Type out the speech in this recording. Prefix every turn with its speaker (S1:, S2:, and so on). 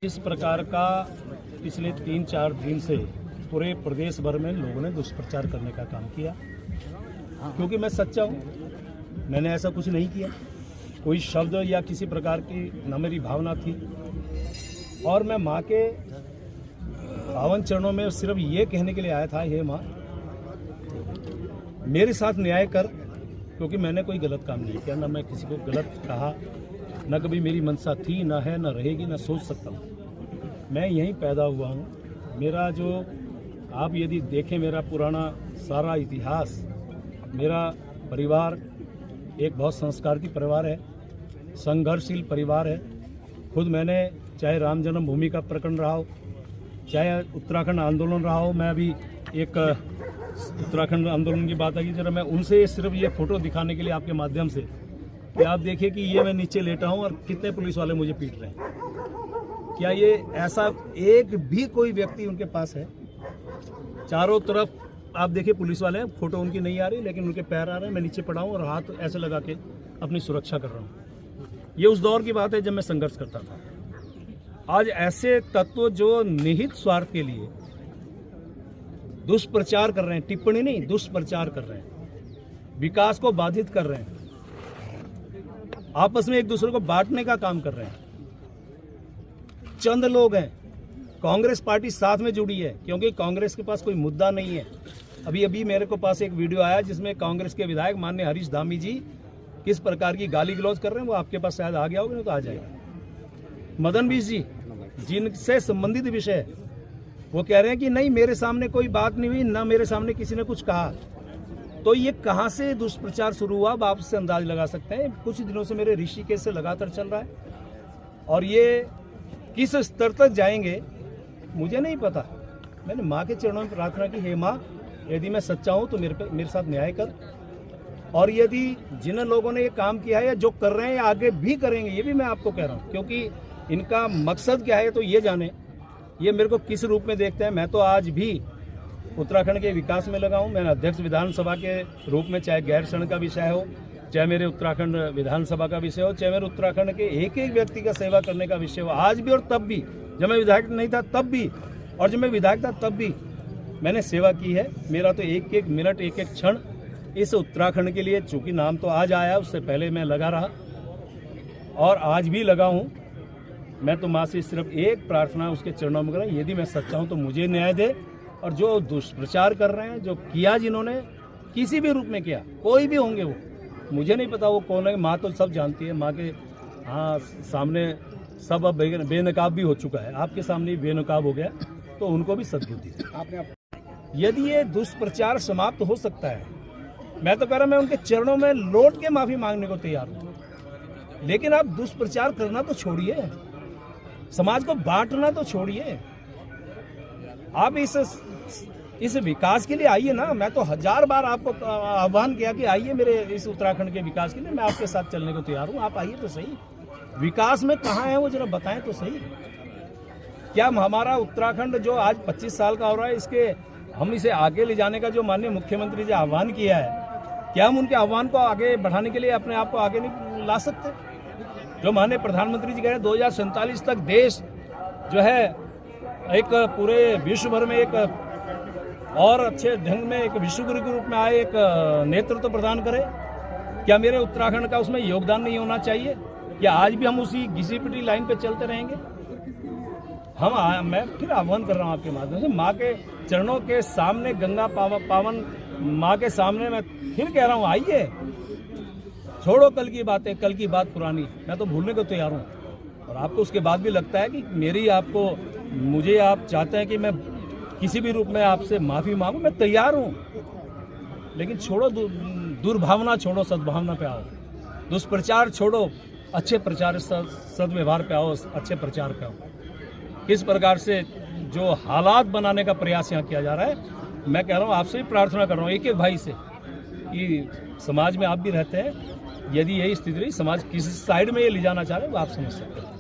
S1: इस प्रकार का पिछले 3-4 दिन से पूरे प्रदेश भर में लोगों ने दुष्प्रचार करने का काम किया, क्योंकि मैं सच्चा हूँ। मैंने ऐसा कुछ नहीं किया, कोई शब्द या किसी प्रकार की न मेरी भावना थी। और मैं माँ के पावन चरणों में सिर्फ ये कहने के लिए आया था, हे माँ मेरे साथ न्याय कर, क्योंकि मैंने कोई गलत काम नहीं किया, ना मैं किसी को गलत कहा, न कभी मेरी मंशा थी, न है, न रहेगी, न सोच सकता हूँ। मैं यहीं पैदा हुआ हूँ। मेरा जो आप यदि देखें मेरा पुराना सारा इतिहास, मेरा परिवार एक बहुत संस्कारी परिवार है, संघर्षशील परिवार है। खुद मैंने चाहे राम जन्मभूमि का प्रकरण रहा हो, चाहे उत्तराखंड आंदोलन रहा हो, मैं अभी एक उत्तराखंड आंदोलन की बात आई, जरा मैं उनसे सिर्फ ये फोटो दिखाने के लिए आपके माध्यम से कि आप देखिए कि ये मैं नीचे लेटा हूँ और कितने पुलिस वाले मुझे पीट रहे हैं। क्या ये ऐसा एक भी कोई व्यक्ति उनके पास है? चारों तरफ आप देखिए पुलिस वाले हैं, फोटो उनकी नहीं आ रही, लेकिन उनके पैर आ रहे हैं। मैं नीचे पड़ा हूँ और हाथ ऐसे लगा के अपनी सुरक्षा कर रहा हूँ। ये उस दौर की बात है जब मैं संघर्ष करता था। आज ऐसे तत्व जो निहित स्वार्थ के लिए दुष्प्रचार कर रहे हैं, टिप्पणी नहीं, दुष्प्रचार कर रहे हैं, विकास को बाधित कर रहे हैं, आपस में एक दूसरे को बांटने का काम कर रहे हैं। चंद लोग हैं, कांग्रेस पार्टी साथ में जुड़ी है, क्योंकि कांग्रेस के पास कोई मुद्दा नहीं है। अभी मेरे को पास एक वीडियो आया जिसमें कांग्रेस के विधायक माननीय हरीश धामी जी किस प्रकार की गाली गलौज कर रहे हैं, वो आपके पास शायद आ गया होगा, नहीं तो आ जाएगा। मदन बीस जी जिनसे संबंधित विषय है, वो कह रहे हैं कि नहीं मेरे सामने कोई बात नहीं हुई, ना मेरे सामने किसी ने कुछ कहा। तो ये कहाँ से दुष्प्रचार शुरू हुआ, आप उससे अंदाज लगा सकते हैं। कुछ दिनों से मेरे ऋषिकेश से लगातार चल रहा है, और ये किस स्तर तक जाएंगे मुझे नहीं पता। मैंने माँ के चरणों में प्रार्थना की, हे माँ यदि मैं सच्चा हूँ तो मेरे साथ न्याय कर, और यदि जिन लोगों ने ये काम किया है या जो कर रहे हैं या आगे भी करेंगे, ये भी मैं आपको कह रहा हूँ, क्योंकि इनका मकसद क्या है तो ये जाने, ये मेरे को किस रूप में देखते हैं। मैं तो आज भी उत्तराखंड के विकास में लगा हूँ। मैंने अध्यक्ष विधानसभा के रूप में, चाहे गैरसैंण का विषय हो, चाहे मेरे उत्तराखंड विधानसभा का विषय हो, चाहे मेरे उत्तराखंड के एक एक व्यक्ति का सेवा करने का विषय हो, आज भी और तब भी, जब मैं विधायक नहीं था तब भी, और जब मैं विधायक था तब भी मैंने सेवा की है। मेरा तो एक एक मिनट, एक एक क्षण इस उत्तराखंड के लिए, चूंकि नाम तो आज आया, उससे पहले मैं लगा रहा और आज भी लगा हूँ। मैं तो माँ से सिर्फ एक प्रार्थना उसके चरणों में कर रहा हूँ, यदि मैं सच्चा हूँ तो मुझे न्याय दे। और जो दुष्प्रचार कर रहे हैं, जो किया जिन्होंने किसी भी रूप में किया, कोई भी होंगे, वो मुझे नहीं पता वो कौन है। माँ तो सब जानती है, माँ के सामने सब अब बेनकाब भी हो चुका है, आपके सामने ही बेनकाब हो गया, तो उनको भी सद्बुद्धि। यदि ये दुष्प्रचार समाप्त हो सकता है, मैं तो कह रहा, मैं उनके चरणों में लौट के माफी मांगने को तैयार हूँ। लेकिन आप दुष्प्रचार करना तो छोड़िए, समाज को बांटना तो छोड़िए। आप इस विकास के लिए आइए ना। मैं तो 1000 बार आपको आह्वान किया कि आइए मेरे इस उत्तराखंड के विकास के लिए, मैं आपके साथ चलने को तैयार हूँ। आप आइए तो सही, विकास में कहाँ है वो जरा बताएं तो सही। क्या हमारा उत्तराखंड जो आज 25 साल का हो रहा है, हम इसे आगे ले जाने का जो माननीय मुख्यमंत्री जी आह्वान किया है, क्या हम उनके आह्वान को आगे बढ़ाने के लिए अपने आप को आगे नहीं ला सकते? जो माननीय प्रधानमंत्री जी कह रहे हैं 2047 तक देश जो है एक पूरे विश्व भर में एक और अच्छे ढंग में एक विश्वगुरु के रूप में आए, एक नेतृत्व प्रदान करे। क्या मेरे उत्तराखंड का उसमें योगदान नहीं होना चाहिए? क्या आज भी हम उसी घिसी पिटी लाइन पे चलते रहेंगे? मैं फिर आह्वान कर रहा हूँ आपके माध्यम से, माँ के चरणों के सामने, गंगा पावन माँ के सामने मैं फिर कह रहा हूँ, आइए, छोड़ो कल की बातें, कल की बात पुरानी। मैं तो भूलने को तैयार हूँ। और आपको उसके बाद भी लगता है कि मुझे आप चाहते हैं कि मैं किसी भी रूप में आपसे माफी मांगूं, मैं तैयार हूँ। लेकिन छोड़ो दुर्भावना, छोड़ो सद्भावना पे आओ। दुष्प्रचार छोड़ो, अच्छे प्रचार, सद्व्यवहार पे आओ, अच्छे प्रचार पे आओ। किस प्रकार से जो हालात बनाने का प्रयास यहाँ किया जा रहा है, मैं कह रहा हूँ, आपसे भी प्रार्थना कर रहा हूँ, एक एक भाई से, कि समाज में आप भी रहते हैं, यदि यही स्थिति रही, समाज किस साइड में ये ले जाना चाह रहे हैं वो आप समझ सकते हैं।